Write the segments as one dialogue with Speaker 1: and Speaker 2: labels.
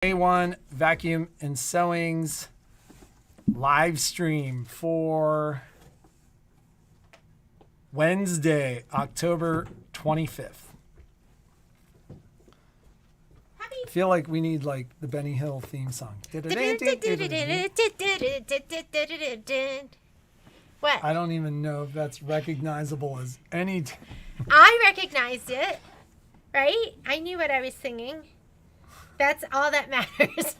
Speaker 1: A1 Vacuum and Sewings live stream for Wednesday, October 25th. I feel like we need like the Benny Hill theme song.
Speaker 2: What?
Speaker 1: I don't even know if that's recognizable as any.
Speaker 2: I recognized it, right? I knew what I was singing. That's all that matters.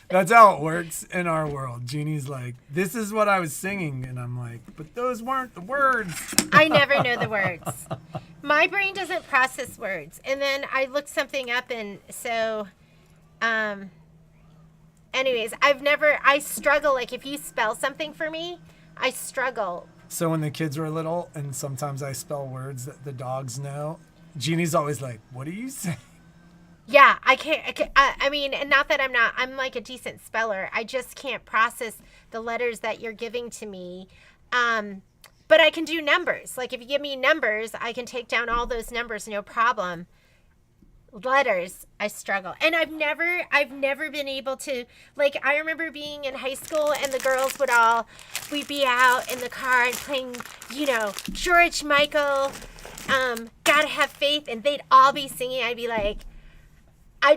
Speaker 1: That's how it works in our world. Jeannie's like, this is what I was singing. And I'm like, but those weren't the words.
Speaker 2: I never know the words. My brain doesn't process words. And then I looked something up, and so, anyways, I struggle. Like, if you spell something for me, I struggle.
Speaker 1: So when the kids were little, and sometimes I spell words that the dogs know, Jeannie's always like, what are you saying?
Speaker 2: Yeah, I mean, and not that I'm like a decent speller. I just can't process the letters that you're giving to me. But I can do numbers. Like, if you give me numbers, I can take down all those numbers, no problem. Letters, I struggle. And I've never been able to, like, I remember being in high school and the girls we'd be out in the car and playing, George Michael, Gotta Have Faith, and they'd all be singing. I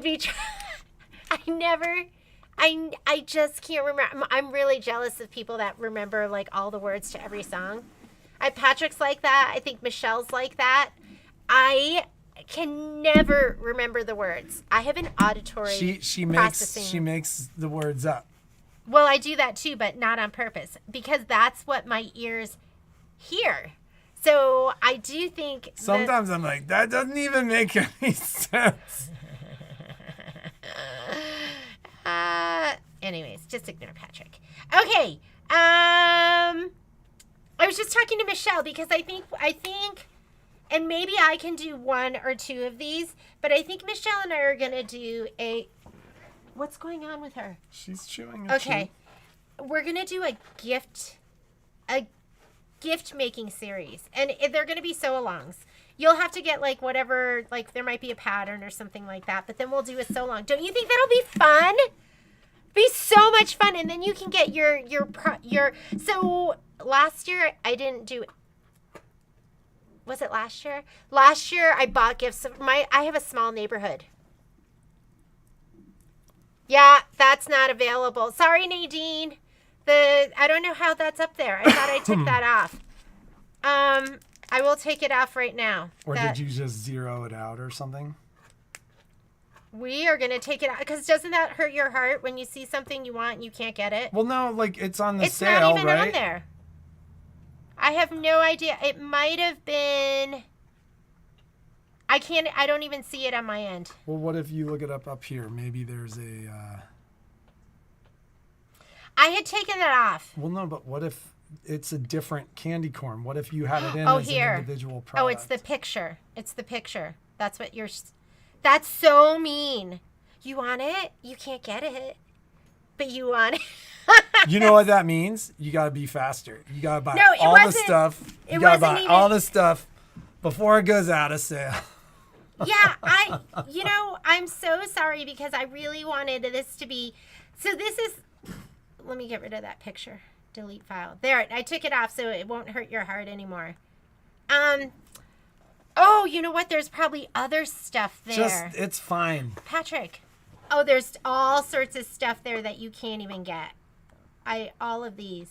Speaker 2: just can't remember. I'm really jealous of people that remember like all the words to every song. Patrick's like that. I think Michelle's like that. I can never remember the words. I have an auditory processing.
Speaker 1: She makes the words up.
Speaker 2: Well, I do that too, but not on purpose, because that's what my ears hear. So I do think
Speaker 1: sometimes I'm like, that doesn't even make any sense.
Speaker 2: Anyways, just ignore Patrick. Okay. I was just talking to Michelle because I think, and maybe I can do one or two of these, but I think Michelle and I are going to do what's going on with her?
Speaker 1: She's chewing a
Speaker 2: Okay. We're going to do a gift making series, and they're going to be sew-alongs. You'll have to get like whatever, like there might be a pattern or something like that, but then we'll do a sew-along. Don't you think that'll be fun? Be so much fun, and then you can get your. So last year I didn't do. Was it last year? Last year I bought gifts. I have a small neighborhood. Yeah, that's not available. Sorry, Nadine. I don't know how that's up there. I thought I took that off. I will take it off right now.
Speaker 1: Or did you just zero it out or something?
Speaker 2: We are going to take it out, because doesn't that hurt your heart when you see something you want and you can't get it?
Speaker 1: Well, no, like it's on the sale,
Speaker 2: right? It's not even
Speaker 1: right?
Speaker 2: on there. I have no idea. It might have been. I don't even see it on my end.
Speaker 1: Well, what if you look it up here? Maybe there's a.
Speaker 2: I had taken that off.
Speaker 1: Well, no, but what if it's a different candy corn? What if you had it in
Speaker 2: an
Speaker 1: individual product?
Speaker 2: Oh, it's the picture. It's the picture. That's what you're. That's so mean. You want it? You can't get it. But you want it.
Speaker 1: You know what that means? You got to be faster. You got to buy all the stuff. You got to buy all the stuff before it goes out of sale.
Speaker 2: Yeah, I'm so sorry, because I really wanted this to be. So this is. Let me get rid of that picture. Delete file. There, I took it off so it won't hurt your heart anymore. Oh, you know what? There's probably other stuff there.
Speaker 1: It's fine.
Speaker 2: Patrick. Oh, there's all sorts of stuff there that you can't even get. All of these.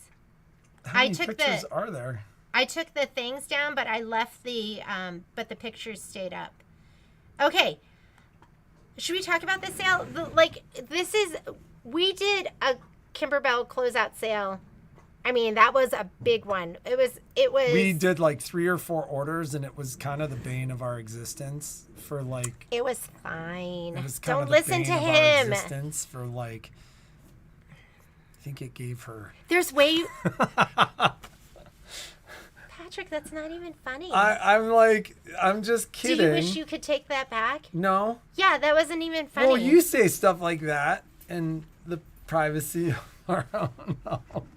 Speaker 1: How many pictures are there?
Speaker 2: I took the things down, but I left but the pictures stayed up. Okay. Should we talk about the sale? We did a Kimberbell closeout sale. I mean, that was a big one. It was.
Speaker 1: We did like 3 or 4 orders, and it was kind of the bane of our existence for like.
Speaker 2: It was fine.
Speaker 1: It was kind
Speaker 2: Don't
Speaker 1: of the
Speaker 2: listen
Speaker 1: bane
Speaker 2: to
Speaker 1: of
Speaker 2: him.
Speaker 1: Our existence for like. I think it gave her.
Speaker 2: There's way. Patrick, that's not even funny.
Speaker 1: I'm just kidding.
Speaker 2: Do you wish you could take that back?
Speaker 1: No.
Speaker 2: Yeah, that wasn't even funny.
Speaker 1: Well, you say stuff like that in the privacy of our own home.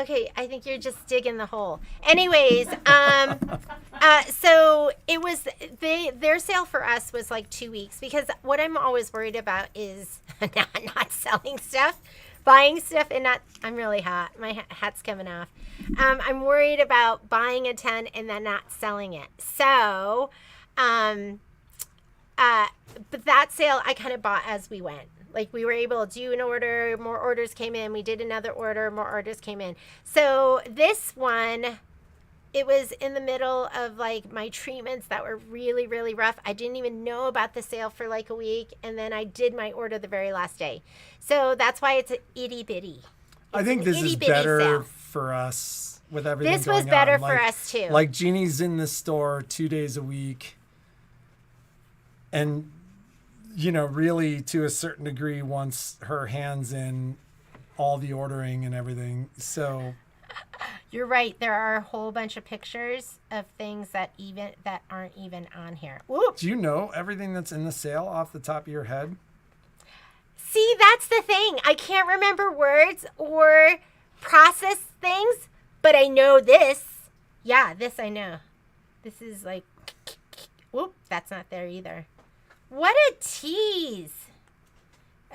Speaker 2: Okay, I think you're just digging the hole. Anyways, so it was their sale for us was like 2 weeks, because what I'm always worried about is not selling stuff, buying stuff and not. I'm really hot. My hat's coming off. I'm worried about buying a ton and then not selling it. So, but that sale I kind of bought as we went. Like, we were able to do an order, more orders came in. We did another order, more orders came in. So this one, it was in the middle of like my treatments that were really, really rough. I didn't even know about the sale for like a week. And then I did my order the very last day. So that's why it's an itty bitty.
Speaker 1: I think this is better sale for us with everything
Speaker 2: this was better for us too.
Speaker 1: Like, Jeannie's in the store 2 days a week. And really to a certain degree wants her hands in all the ordering and everything. So
Speaker 2: you're right. There are a whole bunch of pictures of things that aren't even on here. Whoop.
Speaker 1: Do you know everything that's in the sale off the top of your head?
Speaker 2: See, that's the thing. I can't remember words or process things, but I know this. Yeah, this I know. This is like, whoop, that's not there either. What a tease.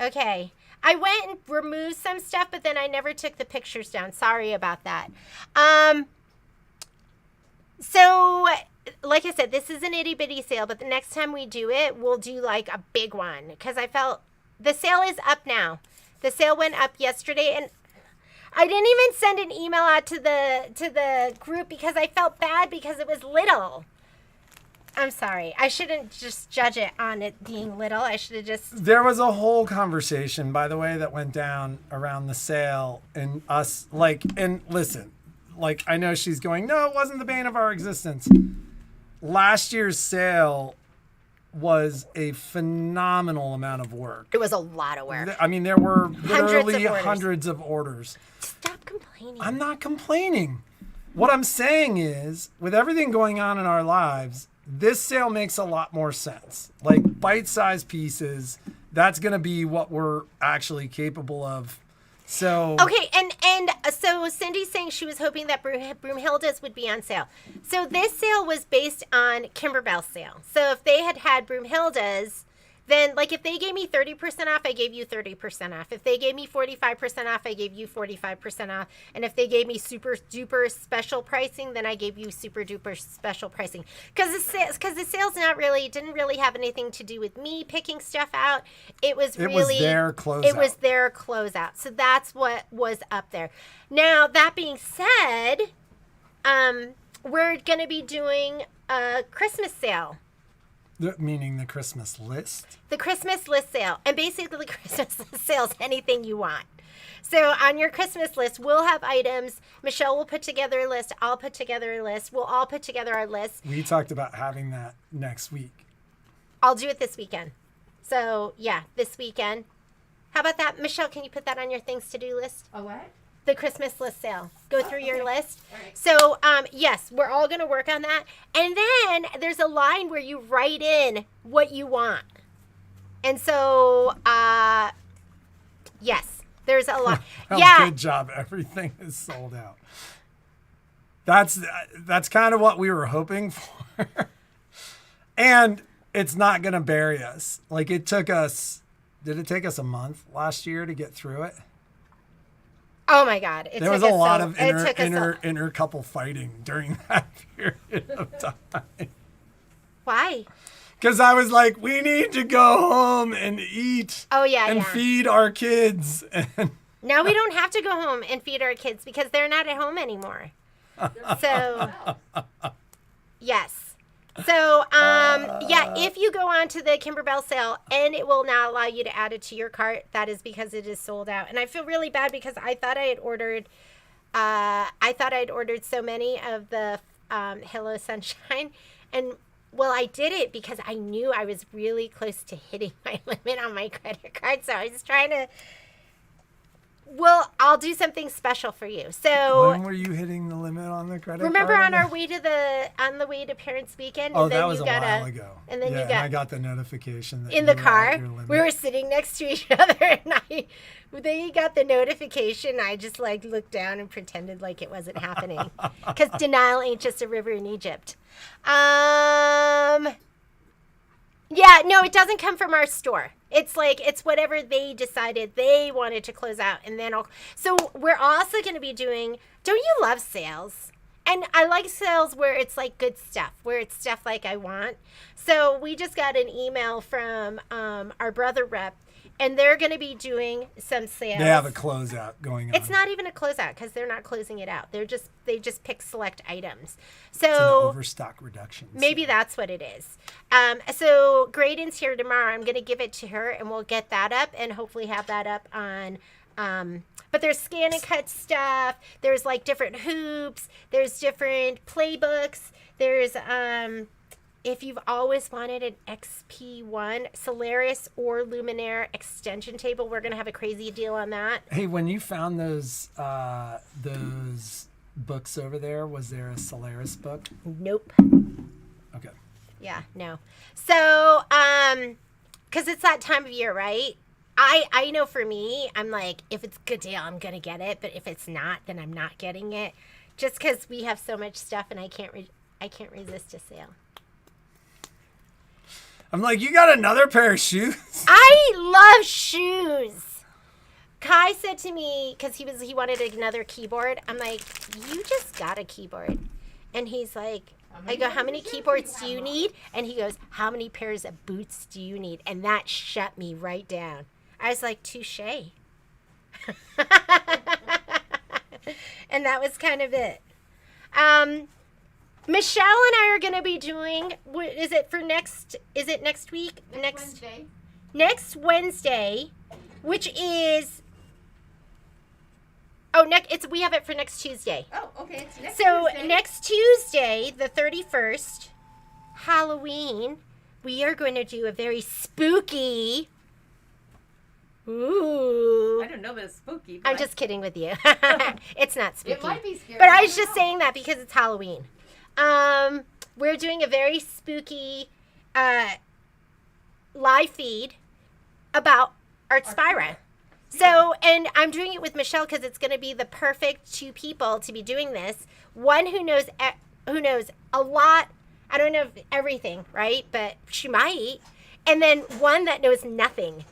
Speaker 2: Okay. I went and removed some stuff, but then I never took the pictures down. Sorry about that. So, like I said, this is an itty bitty sale, but the next time we do it, we'll do like a big one. Because I felt the sale is up now. The sale went up yesterday, and I didn't even send an email out to the group because I felt bad because it was little. I'm sorry. I shouldn't just judge it on it being little. I should have just...
Speaker 1: There was a whole conversation, by the way, that went down around the sale and us, and listen, I know she's going, no, it wasn't the bane of our existence. Last year's sale was a phenomenal amount of work.
Speaker 2: It was a lot of work.
Speaker 1: I mean, there were literally hundreds of orders.
Speaker 2: Stop complaining.
Speaker 1: I'm not complaining. What I'm saying is, with everything going on in our lives, this sale makes a lot more sense. Like, bite-sized pieces, that's going to be what we're actually capable of. So
Speaker 2: okay, and so Cindy's saying she was hoping that Broomhilda's would be on sale. So this sale was based on Kimberbell's sale. So if they had Broomhilda's, then, like, if they gave me 30% off, I gave you 30% off. If they gave me 45% off, I gave you 45% off. And if they gave me super duper special pricing, then I gave you super duper special pricing. Because the sales didn't really have anything to do with me picking stuff out. It was their closeout. It was their closeout. So that's what was up there. Now, that being said, we're going to be doing a Christmas sale.
Speaker 1: Meaning the Christmas list?
Speaker 2: The Christmas list sale. And basically, the Christmas list sale is anything you want. So on your Christmas list, we'll have items. Michelle will put together a list. I'll put together a list. We'll all put together our list.
Speaker 1: We talked about having that next week.
Speaker 2: I'll do it this weekend. So, yeah, this weekend. How about that? Michelle, can you put that on your things to do list?
Speaker 3: A what?
Speaker 2: The Christmas list sale. Go through your list. Right. So, yes, we're all going to work on that. And then there's a line where you write in what you want. And so, yes, there's a lot.
Speaker 1: Yeah. Good job. Everything is sold out. That's kind of what we were hoping for. And it's not going to bury us. Like, did it take us a month last year to get through it?
Speaker 2: Oh my God!
Speaker 1: There was a lot of inner couple fighting during that period of time.
Speaker 2: Why?
Speaker 1: Because I was like, we need to go home and eat.
Speaker 2: Oh yeah,
Speaker 1: and feed our kids. And
Speaker 2: now we don't have to go home and feed our kids because they're not at home anymore. So yes. So, yeah, if you go on to the Kimberbell sale and it will not allow you to add it to your cart, that is because it is sold out. And I feel really bad because I thought I had ordered so many of the Hello Sunshine. And, well, I did it because I knew I was really close to hitting my limit on my credit card. So I was trying to Well, I'll do something special for you. So
Speaker 1: When were you hitting the limit on the credit
Speaker 2: remember
Speaker 1: card?
Speaker 2: on our way to the way to Parents Weekend?
Speaker 1: Oh,
Speaker 2: and then
Speaker 1: that was
Speaker 2: you
Speaker 1: a
Speaker 2: got
Speaker 1: while ago.
Speaker 2: And then
Speaker 1: yeah,
Speaker 2: you got
Speaker 1: and I got the notification that
Speaker 2: in
Speaker 1: you
Speaker 2: the
Speaker 1: were at
Speaker 2: car.
Speaker 1: your limit.
Speaker 2: We were sitting next to each other, and then you got the notification. I just like looked down and pretended like it wasn't happening, because denial ain't just a river in Egypt. Yeah, no, it doesn't come from our store. It's whatever they decided they wanted to close out, and then so we're also going to be doing. Don't you love sales? And I like sales where it's like good stuff, where it's stuff like I want. So we just got an email from our brother rep, and they're going to be doing some sales.
Speaker 1: They have a closeout going on.
Speaker 2: It's not even a closeout because they're not closing it out. They just pick select items.
Speaker 1: It's an
Speaker 2: So
Speaker 1: overstock reduction.
Speaker 2: maybe that's what it is. So Graydon's here tomorrow. I'm going to give it to her, and we'll get that up and hopefully have that up on. But there's scan and cut stuff. There's like different hoops. There's different playbooks. There's if you've always wanted an XP1 Solaris or Luminaire extension table, we're going to have a crazy deal on that.
Speaker 1: Hey, when you found those books over there, was there a Solaris book?
Speaker 2: Nope.
Speaker 1: Okay.
Speaker 2: Yeah, no. So, because it's that time of year, right? I know for me, I'm like, if it's a good deal, I'm going to get it. But if it's not, then I'm not getting it. Just because we have so much stuff and I can't resist a sale.
Speaker 1: I'm like, you got another pair of shoes?
Speaker 2: I love shoes. Kai said to me, because he wanted another keyboard. I'm like, you just got a keyboard. And he's like, I go, how many keyboards do you need? And he goes, how many pairs of boots do you need? And that shut me right down. I was like, touche. And that was kind of it. Michelle and I are going to be doing, is it next week?
Speaker 3: Wednesday.
Speaker 2: Next Wednesday, which is, we have it for next Tuesday.
Speaker 3: Oh, okay. It's next
Speaker 2: So
Speaker 3: Tuesday.
Speaker 2: next Tuesday, the 31st, Halloween, we are going to do a very spooky. Ooh.
Speaker 3: I don't know that it's spooky. But
Speaker 2: I'm just kidding with you. It's not spooky.
Speaker 3: It might be scary.
Speaker 2: But I was just saying that because it's Halloween. We're doing a very spooky live feed about Artspira. So, and I'm doing it with Michelle because it's going to be the perfect two people to be doing this. One who knows a lot. I don't know everything, right? But she might. And then one that knows nothing.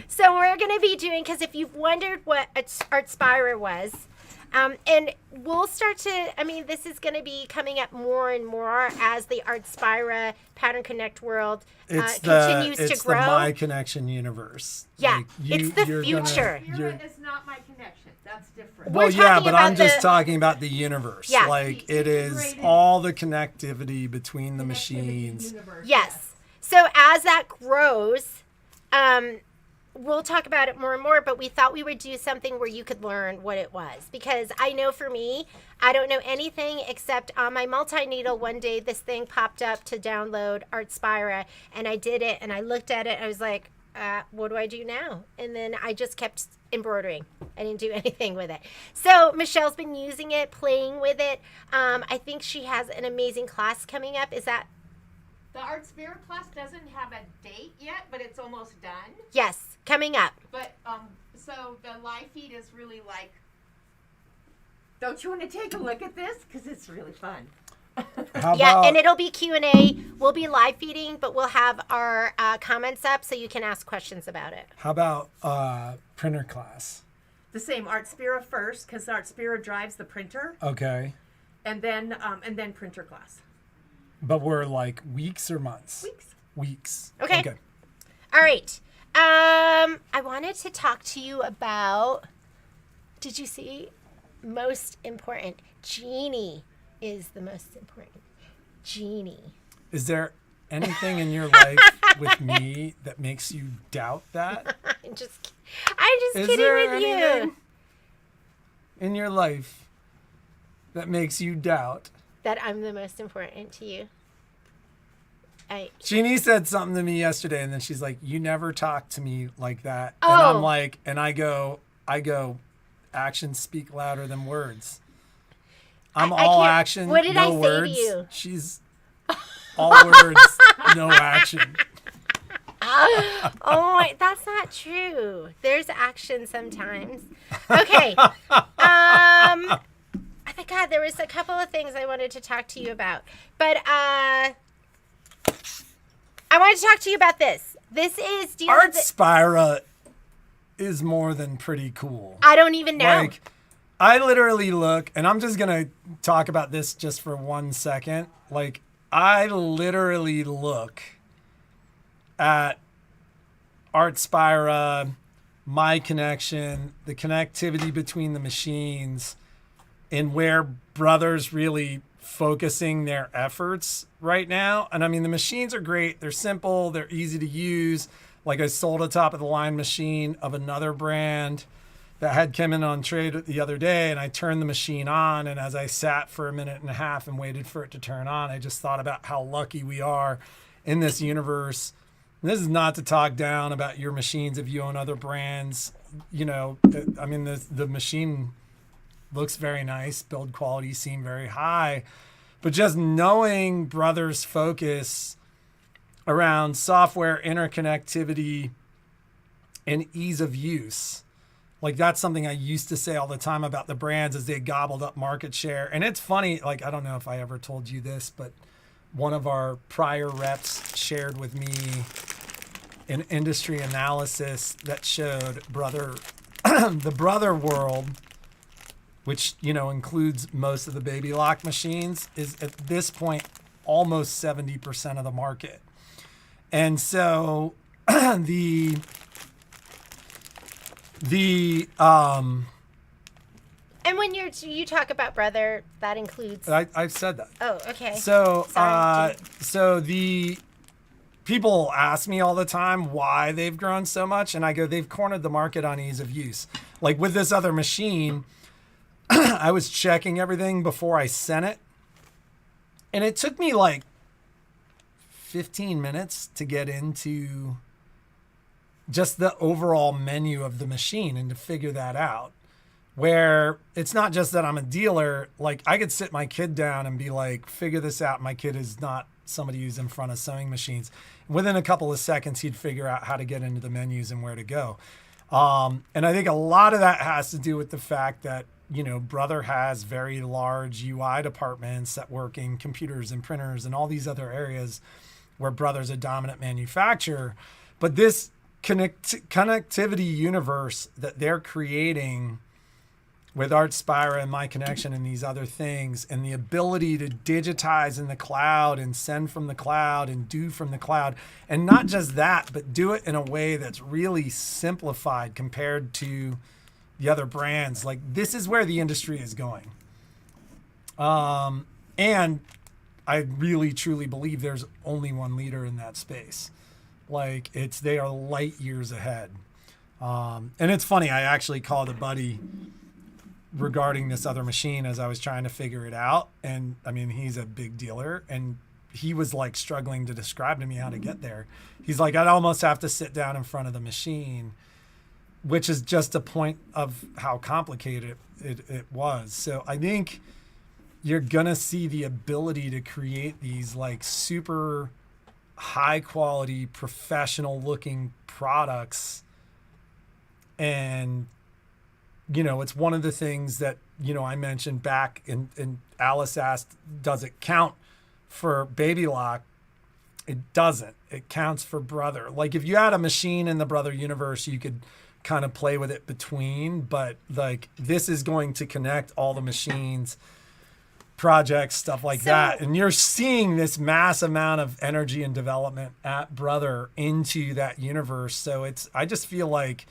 Speaker 2: So we're going to be doing, because if you've wondered what Artspira was, and we'll start to, this is going to be coming up more and more as the Artspira Pattern Connect world continues to grow.
Speaker 1: It's the My Connection universe.
Speaker 2: Yeah,
Speaker 1: Like,
Speaker 2: it's the
Speaker 1: you're
Speaker 2: future.
Speaker 3: It's not my connection. That's different.
Speaker 1: Well,
Speaker 2: We're
Speaker 1: yeah,
Speaker 2: talking
Speaker 1: but
Speaker 2: about
Speaker 1: I'm just
Speaker 2: the-
Speaker 1: talking about the universe.
Speaker 2: Yeah.
Speaker 1: Like,
Speaker 3: The
Speaker 1: it is
Speaker 3: integrated-
Speaker 1: all the connectivity between the machines.
Speaker 2: Yes. So as that grows, we'll talk about it more and more, but we thought we would do something where you could learn what it was. Because I know for me, I don't know anything except on my multi-needle one day, this thing popped up to download Artspira, and I did it, and I looked at it, I was like, what do I do now? And then I just kept embroidering. I didn't do anything with it. So Michelle's been using it, playing with it. I think she has an amazing class coming up. Is that?
Speaker 3: The Artspira class doesn't have a date yet, but it's almost done.
Speaker 2: Yes, coming up.
Speaker 3: But so the live feed is really like. Don't you want to take a look at this? Because it's really fun.
Speaker 1: How
Speaker 2: Yeah,
Speaker 1: about,
Speaker 2: and it'll be Q&A. We'll be live feeding, but we'll have our comments up so you can ask questions about it.
Speaker 1: how about printer class?
Speaker 3: The same Artspira first, because Artspira drives the printer,
Speaker 1: Okay.
Speaker 3: and then printer class.
Speaker 1: But we're like weeks or months?
Speaker 3: Weeks.
Speaker 1: Weeks.
Speaker 2: Okay. All right. I wanted to talk to you about, did you see? Most important. Jeannie is the most important. Jeannie.
Speaker 1: Is there anything in your life with me that makes you doubt that?
Speaker 2: I'm just
Speaker 1: Is
Speaker 2: kidding
Speaker 1: there
Speaker 2: with you.
Speaker 1: anything in your life that makes you doubt?
Speaker 2: That I'm the most important to you.
Speaker 1: Jeannie said something to me yesterday, and then she's like, "You never talk to me like that."
Speaker 2: Oh.
Speaker 1: And I'm like, and I go, actions speak louder than words. I'm all
Speaker 2: can't-
Speaker 1: action,
Speaker 2: what did
Speaker 1: no
Speaker 2: I say to
Speaker 1: words.
Speaker 2: you?
Speaker 1: She's all words, no action.
Speaker 2: Oh, that's not true. There's action sometimes. Okay. God, there was a couple of things I wanted to talk to you about, but I wanted to talk to you about this. This is
Speaker 1: Artspira is more than pretty cool.
Speaker 2: I don't even know.
Speaker 1: Like, I literally look, and I'm just gonna talk about this just for 1 second. Like, I literally look at Artspira, my connection, the connectivity between the machines, and where Brother's really focusing their efforts right now. And I mean, the machines are great. They're simple. They're easy to use. Like, I sold a top of the line machine of another brand that had come in on trade the other day, and I turned the machine on. And as I sat for a minute and a half and waited for it to turn on, I just thought about how lucky we are in this universe. And this is not to talk down about your machines if you own other brands. You know, I mean, the machine looks very nice. Build quality seem very high. But just knowing Brother's focus around software interconnectivity and ease of use, like, that's something I used to say all the time about the brands as they gobbled up market share. And it's funny, like, I don't know if I ever told you this, but one of our prior reps shared with me an industry analysis that showed the Brother world, which, you know, includes most of the baby lock machines, is at this point almost 70% of the market. And so the
Speaker 2: and when you talk about Brother, that includes.
Speaker 1: I've said that.
Speaker 2: Oh, okay.
Speaker 1: So
Speaker 2: Sorry.
Speaker 1: so the people ask me all the time why they've grown so much, and I go, they've cornered the market on ease of use. Like, with this other machine, I was checking everything before I sent it, and it took me like 15 minutes to get into just the overall menu of the machine and to figure that out. Where it's not just that I'm a dealer, like, I could sit my kid down and be like, figure this out. My kid is not somebody who's in front of sewing machines. Within a couple of seconds, he'd figure out how to get into the menus and where to go. And I think a lot of that has to do with the fact that, you know, Brother has very large UI departments that work in computers and printers and all these other areas where Brother's a dominant manufacturer. But this connectivity universe that they're creating with Artspira and My Connection and these other things, and the ability to digitize in the cloud and send from the cloud and do from the cloud, and not just that, but do it in a way that's really simplified compared to the other brands. Like, this is where the industry is going. And I really truly believe there's only one leader in that space. Like, they are light years ahead. And it's funny, I actually called a buddy regarding this other machine as I was trying to figure it out. And I mean, he's a big dealer, and he was like struggling to describe to me how to get there. He's like, I'd almost have to sit down in front of the machine, which is just a point of how complicated it was. So I think you're gonna see the ability to create these like super high quality, professional looking products. And you know, it's one of the things that, you know, I mentioned back, and Alice asked, does it count for baby lock? It doesn't. It counts for Brother. Like, if you had a machine in the Brother universe, you could kind of play with it between, but like, this is going to connect all the machines, projects, stuff like that. And you're seeing this mass amount of energy and development at Brother into that universe. So I just feel like,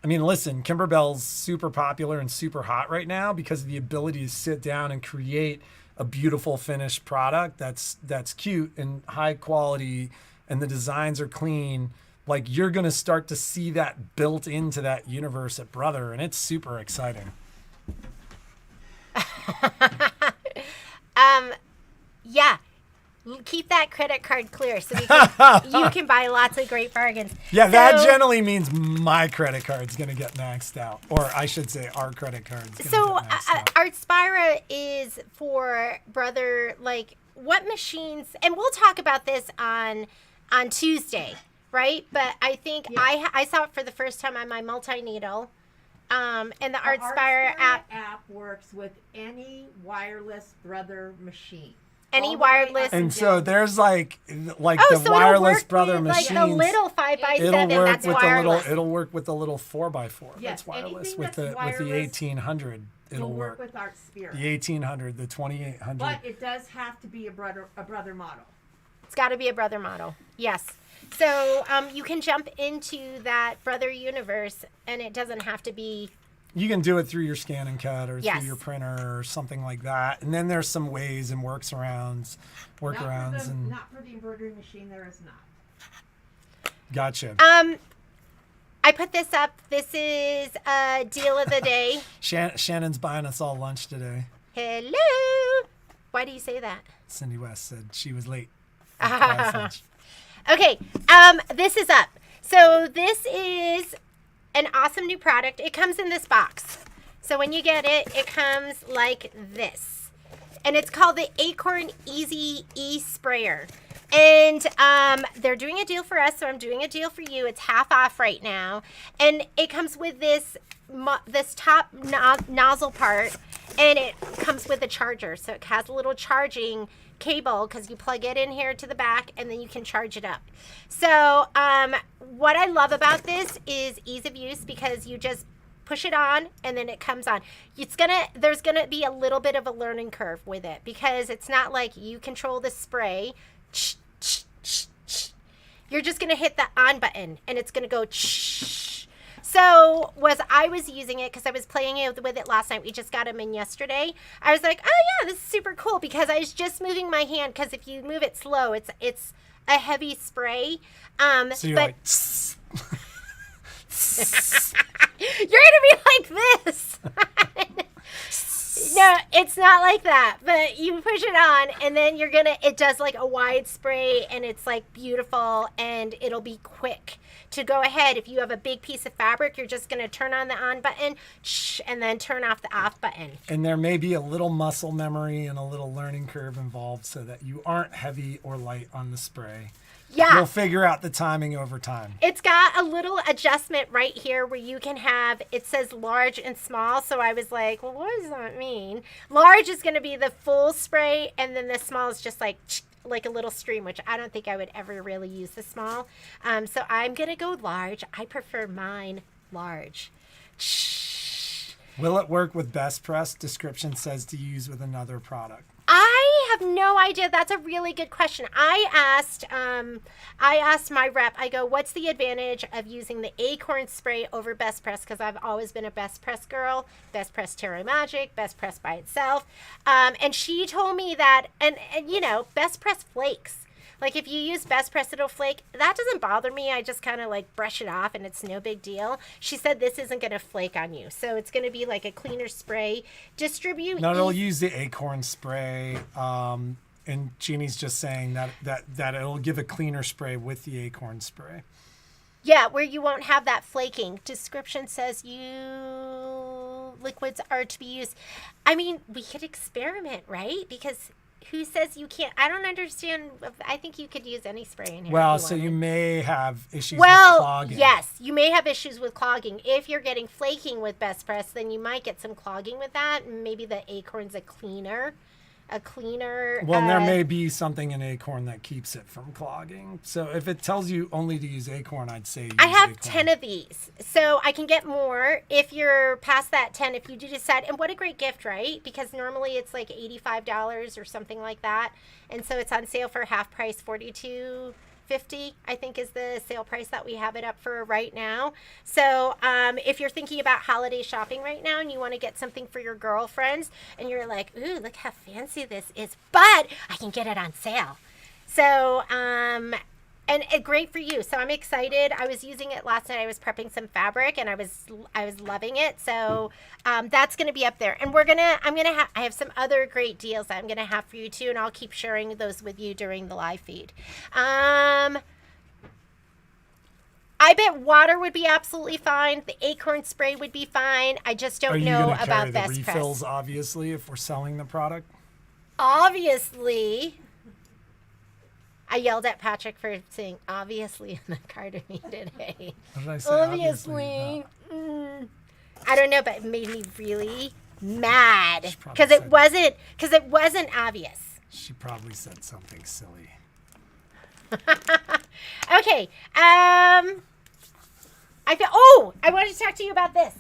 Speaker 1: I mean, listen, Kimberbell's super popular and super hot right now because of the ability to sit down and create a beautiful finished product that's cute and high quality, and the designs are clean. Like, you're going to start to see that built into that universe at Brother, and it's super exciting.
Speaker 2: Yeah. Keep that credit card clear so you can buy lots of great bargains.
Speaker 1: Yeah, that
Speaker 2: So-
Speaker 1: generally means my credit card's going to get maxed out. Or I should say our credit card's going to
Speaker 2: So
Speaker 1: get maxed out.
Speaker 2: Artspira is for brother, like what machines, and we'll talk about this on Tuesday, right? But I think I saw it for the first time on my multi-needle. And the Artspira app
Speaker 3: works with any wireless brother machine.
Speaker 2: Any
Speaker 3: All the way
Speaker 2: wireless-
Speaker 3: up
Speaker 1: And
Speaker 3: down.
Speaker 1: so there's like
Speaker 2: Oh,
Speaker 1: the
Speaker 2: so it'll
Speaker 1: wireless
Speaker 2: work
Speaker 1: brother
Speaker 2: with,
Speaker 1: machines.
Speaker 2: like the little 5x7.
Speaker 1: it'll work
Speaker 2: That's
Speaker 1: with
Speaker 2: wireless.
Speaker 1: it'll work with the little 4x4.
Speaker 3: Yes,
Speaker 1: That's wireless
Speaker 3: anything
Speaker 1: with the
Speaker 3: that's wireless
Speaker 1: 1800. It'll
Speaker 3: will
Speaker 1: work.
Speaker 3: work with Artspira.
Speaker 1: The 1800, the 2800.
Speaker 3: But it does have to be a brother model.
Speaker 2: It's got to be a brother model. Yes. So you can jump into that brother universe, and it doesn't have to be.
Speaker 1: You can do it through your scan and cut or
Speaker 2: Yes.
Speaker 1: through your printer or something like that. And then there's some ways and workarounds and
Speaker 3: Not for the embroidery machine. There is not.
Speaker 1: gotcha.
Speaker 2: I put this up. This is a deal of the day.
Speaker 1: Shannon's buying us all lunch today.
Speaker 2: Hello. Why do you say that?
Speaker 1: Cindy West said she was late. for class lunch.
Speaker 2: Okay. This is up. So this is an awesome new product. It comes in this box. So when you get it, it comes like this. And it's called the Acorn Easy E-Sprayer. And they're doing a deal for us, so I'm doing a deal for you. It's half off right now. And it comes with this top nozzle part, and it comes with a charger. So it has a little charging cable because you plug it in here to the back, and then you can charge it up. So what I love about this is ease of use, because you just push it on and then it comes on. There's gonna be a little bit of a learning curve with it, because it's not like you control the spray. You're just gonna hit the on button and it's gonna go. So I was using it because I was playing with it last night. We just got them in yesterday. I was like, oh yeah, this is super cool, because I was just moving my hand, because if you move it slow, it's a heavy spray.
Speaker 1: So you're
Speaker 2: but
Speaker 1: like,
Speaker 2: you're gonna be like this. No, it's not like that. But you push it on, and then it does like a wide spray, and it's like beautiful, and it'll be quick to go ahead. If you have a big piece of fabric, you're just gonna turn on the on button, and then turn off the off button.
Speaker 1: and there may be a little muscle memory and a little learning curve involved so that you aren't heavy or light on the spray.
Speaker 2: Yeah.
Speaker 1: You'll figure out the timing over time.
Speaker 2: It's got a little adjustment right here where you can have, it says large and small. So I was like, well, what does that mean? Large is going to be the full spray, and then the small is just like a little stream, which I don't think I would ever really use the small. So I'm going to go large. I prefer mine large.
Speaker 1: Will it work with Best Press? Description says to use with another product.
Speaker 2: I have no idea. That's a really good question. I asked my rep, I go, what's the advantage of using the Acorn spray over Best Press? Because I've always been a Best Press girl, Best Press Terra Magic, Best Press by itself. And she told me that, and you know, Best Press flakes. Like if you use Best Press, it'll flake. That doesn't bother me. I just kind of like brush it off and it's no big deal. She said this isn't going to flake on you. So it's going to be like a cleaner spray. Distribute.
Speaker 1: No, it'll use the Acorn spray. And Jeannie's just saying that it'll give a cleaner spray with the Acorn spray.
Speaker 2: Yeah, where you won't have that flaking. Description says liquids are to be used. I mean, we could experiment, right? Because who says you can't? I don't understand. I think you could use any spray in here.
Speaker 1: Well,
Speaker 2: if you
Speaker 1: so you
Speaker 2: wanted.
Speaker 1: may have issues with
Speaker 2: Well,
Speaker 1: clogging.
Speaker 2: yes, you may have issues with clogging. If you're getting flaking with Best Press, then you might get some clogging with that. Maybe the Acorn's a cleaner.
Speaker 1: Well, there may be something in Acorn that keeps it from clogging. So if it tells you only to use Acorn, I'd say use
Speaker 2: I have
Speaker 1: Acorn.
Speaker 2: 10 of these, so I can get more if you're past that 10, if you do decide. And what a great gift, right? Because normally it's like $85 or something like that. And so it's on sale for half price, $42.50, I think is the sale price that we have it up for right now. So if you're thinking about holiday shopping right now and you want to get something for your girlfriends and you're like, ooh, look how fancy this is, but I can get it on sale. So And great for you. So I'm excited. I was using it last night. I was prepping some fabric, and I was loving it. So that's going to be up there. And I have some other great deals that I'm going to have for you too, and I'll keep sharing those with you during the live feed. I bet water would be absolutely fine. The Acorn spray would be fine. I just don't know about Best
Speaker 1: the refills, obviously, if we're selling the product?
Speaker 2: Obviously. I yelled at Patrick for saying obviously in the car to me today.
Speaker 1: What did I say?
Speaker 2: Obviously. I don't know, but it made me really mad because
Speaker 1: said-
Speaker 2: it wasn't obvious.
Speaker 1: She probably said something silly.
Speaker 2: Okay. I wanted to talk to you about this.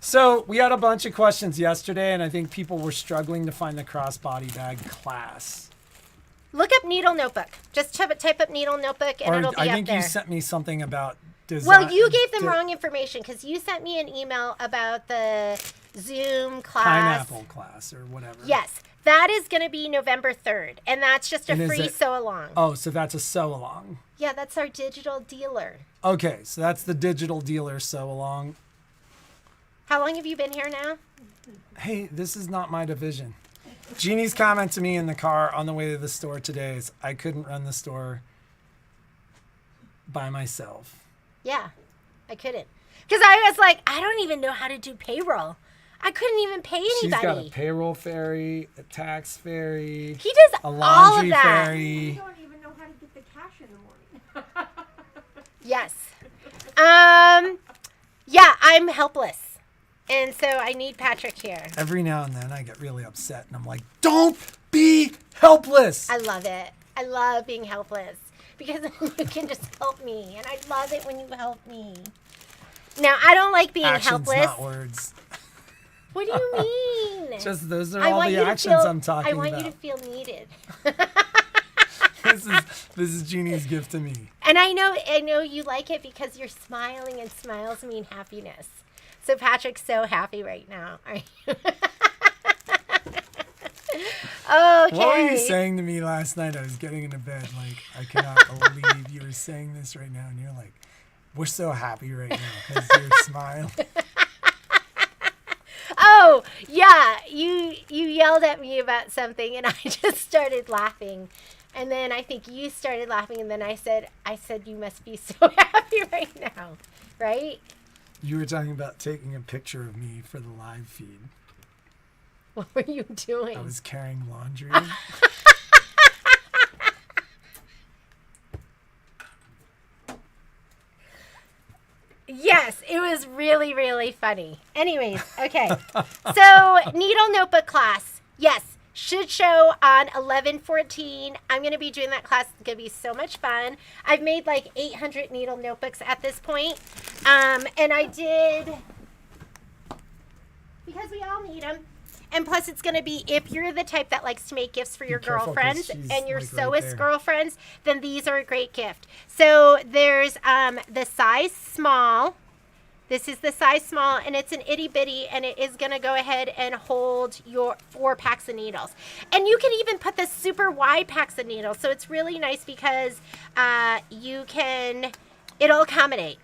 Speaker 1: So we had a bunch of questions yesterday, and I think people were struggling to find the crossbody bag class.
Speaker 2: Look up needle notebook. Just type up needle notebook, and it'll be up there.
Speaker 1: I think you sent me something about design.
Speaker 2: Well, you gave them wrong information because you sent me an email about the Zoom class.
Speaker 1: Pineapple class or whatever.
Speaker 2: Yes. That is going to be November 3rd, and that's just a free sew-along.
Speaker 1: Oh, so that's a sew-along.
Speaker 2: Yeah, that's our digital dealer.
Speaker 1: Okay, so that's the digital dealer sew-along.
Speaker 2: How long have you been here now?
Speaker 1: Hey, this is not my division. Jeannie's comment to me in the car on the way to the store today is, I couldn't run the store by myself.
Speaker 2: Yeah, I couldn't. Because I was like, I don't even know how to do payroll. I couldn't even pay anybody.
Speaker 1: She's got a payroll fairy, a tax fairy.
Speaker 2: He does
Speaker 1: a
Speaker 2: all
Speaker 1: laundry
Speaker 2: of that.
Speaker 1: fairy.
Speaker 3: You don't even know how to get the cash in the morning.
Speaker 2: Yes. Yeah, I'm helpless. And so I need Patrick here.
Speaker 1: Every now and then I get really upset and I'm like, don't be helpless.
Speaker 2: I love it. I love being helpless because you can just help me. And I love it when you help me. Now, I don't like being
Speaker 1: Actions,
Speaker 2: helpless.
Speaker 1: not words.
Speaker 2: What do you mean?
Speaker 1: Just those are all the actions I'm talking about.
Speaker 2: I want you to feel needed.
Speaker 1: This is Jeannie's gift to me.
Speaker 2: And I know you like it because you're smiling, and smiles mean happiness. So Patrick's so happy right now. Okay.
Speaker 1: What were you saying to me last night? I was getting into bed like, I cannot believe you were saying this right now. And you're like, we're so happy right now because you're smiling.
Speaker 2: Oh, yeah. You yelled at me about something and I just started laughing. And then I think you started laughing, and then I said you must be so happy right now. Right?
Speaker 1: You were talking about taking a picture of me for the live feed.
Speaker 2: What were you doing?
Speaker 1: I was carrying laundry.
Speaker 2: Yes, it was really, really funny. Anyways, okay. So, needle notebook class. Yes, should show on 11/14. I'm going to be doing that class. It's going to be so much fun. I've made like 800 needle notebooks at this point. And I did, because we all need them. And plus, it's going to be, if you're the type that likes to make gifts for your girlfriends and your sewist girlfriends, then these are a great gift. So there's the size small. This is the size small, and it's an itty bitty, and it is going to go ahead and hold your 4 packs of needles. And you can even put the super wide packs of needles. So it's really nice because it'll accommodate.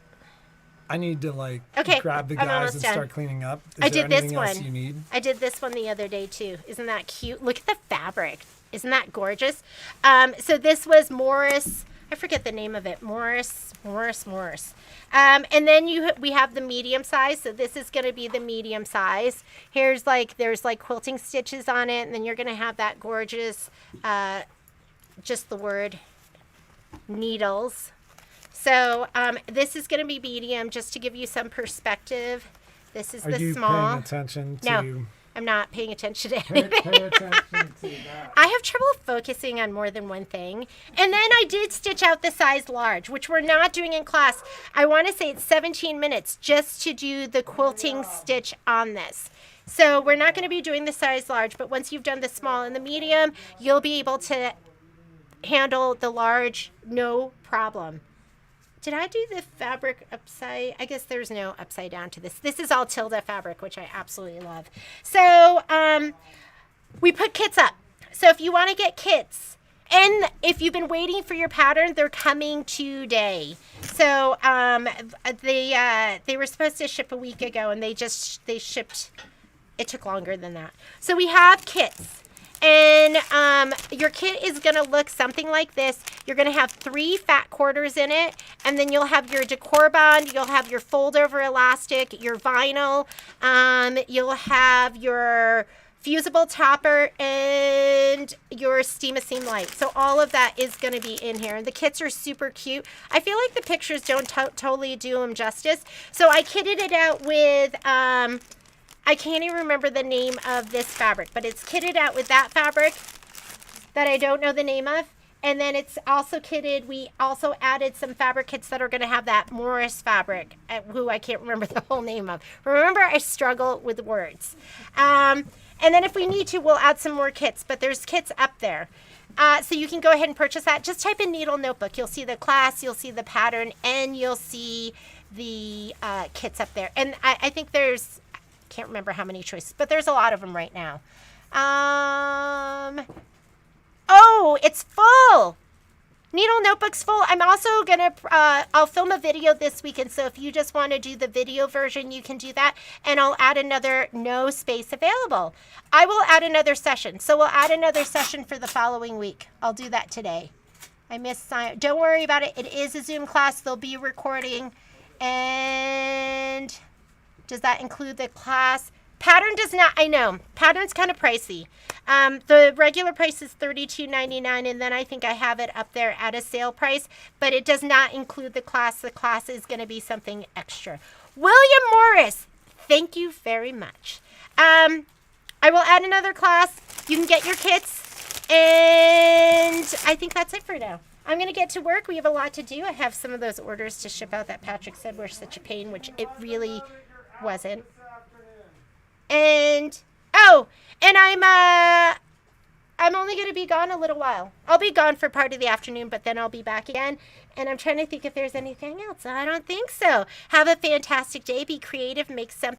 Speaker 1: I need to grab the guys and start cleaning up. Is there anything else you need?
Speaker 2: I did this one the other day too. Isn't that cute? Look at the fabric. Isn't that gorgeous? So this was Morris. I forget the name of it. Morris. And then we have the medium size. So this is going to be the medium size. There's quilting stitches on it, and then you're going to have that gorgeous, just the word, needles. So this is going to be medium, just to give you some perspective. This is the small.
Speaker 1: Are you paying attention to?
Speaker 2: No, I'm not paying attention to anything.
Speaker 1: Pay attention to that.
Speaker 2: I have trouble focusing on more than one thing. And then I did stitch out the size large, which we're not doing in class. I want to say it's 17 minutes just to do the quilting stitch on this. So we're not going to be doing the size large, but once you've done the small and the medium, you'll be able to handle the large, no problem. Did I do the fabric upside? I guess there's no upside down to this. This is all Tilda fabric, which I absolutely love. So we put kits up. So if you want to get kits, And if you've been waiting for your pattern, they're coming today. So they were supposed to ship a week ago, and they shipped. It took longer than that. So we have kits. And your kit is going to look something like this. You're going to have 3 fat quarters in it, and then you'll have your decor bond, you'll have your fold over elastic, your vinyl, you'll have your fusible topper, and your steam-a-seam light. So all of that is going to be in here. And the kits are super cute. I feel like the pictures don't totally do them justice. So I kitted it out with... I can't even remember the name of this fabric, but it's kitted out with that fabric that I don't know the name of. And then it's also kitted. We also added some fabric kits that are going to have that Morris fabric, who I can't remember the whole name of. Remember, I struggle with words. And then if we need to, we'll add some more kits, but there's kits up there. So you can go ahead and purchase that. Just type in Needle Notebook. You'll see the class, you'll see the pattern, and you'll see the kits up there. And I think there's... can't remember how many choices, but there's a lot of them right now. Oh, it's full. Needle Notebook's full. I'm also going to, I'll film a video this weekend. So if you just want to do the video version, you can do that. And I'll add another no space available. I will add another session. So we'll add another session for the following week. I'll do that today. I missed sign. Don't worry about it. It is a Zoom class. They'll be recording. And... does that include the class? Pattern does not. I know. Pattern's kind of pricey. The regular price is $32.99, and then I think I have it up there at a sale price, but it does not include the class. The class is going to be something extra. William Morris, thank you very much. I will add another class. You can get your kits, and I think that's it for now. I'm going to get to work. We have a lot to do. I have some of those orders to ship out that Patrick said were such a pain, which it really wasn't. And I'm only going to be gone a little while. I'll be gone for part of the afternoon, but then I'll be back again. And I'm trying to think if there's anything else. I don't think so. Have a fantastic day. Be creative. Make something